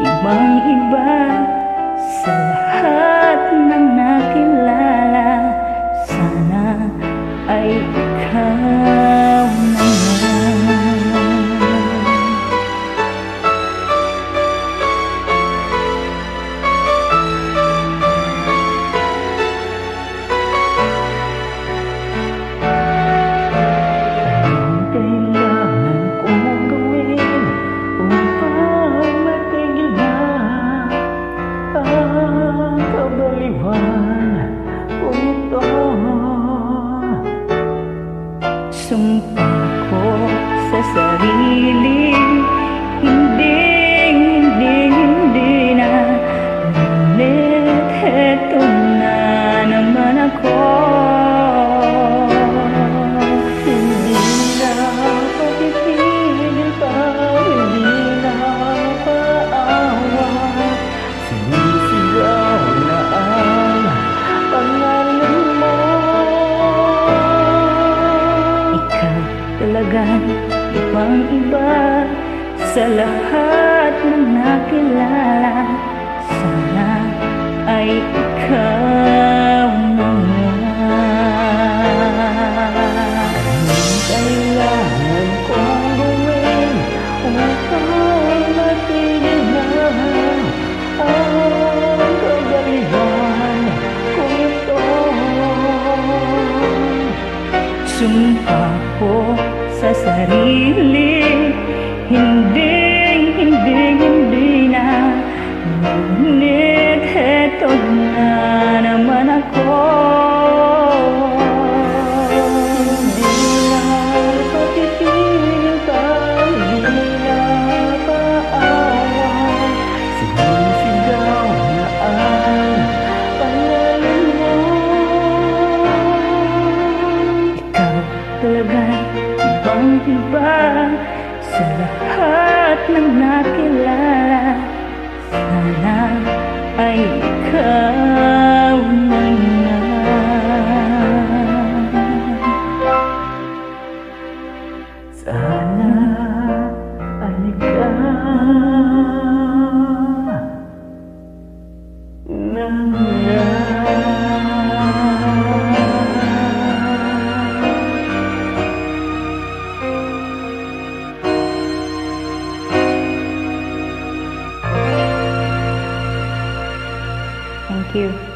ibang iba sa lahat ng nakilala. Sana ay ikaw naman. Anong kailangan kong gawin upang matigil na ang kabaliwan kung ito? Sumpa ko sa sarili, hindi na. Ngunit heto na naman ako. Hindi na papitigil pa, hindi na paawa. Sinisigaw na ang pangalan mo. Ikaw talaga ibang iba sa lahat ng nakilala. Sana ay ikaw naman. Anong kailangan kong gawin upang matigil na ang kabaliwan kung ito? Sumpa ko sa sarili, hindi na. Ngunit heto na naman ako. Hindi na papitigil pa, hindi na paawa. Sinisigaw na ang pangalan mo. Ikaw talaga ibang iba sa lahat ng nakilala. Sana ay ikaw naman. Sana ay ikaw naman. Thank you.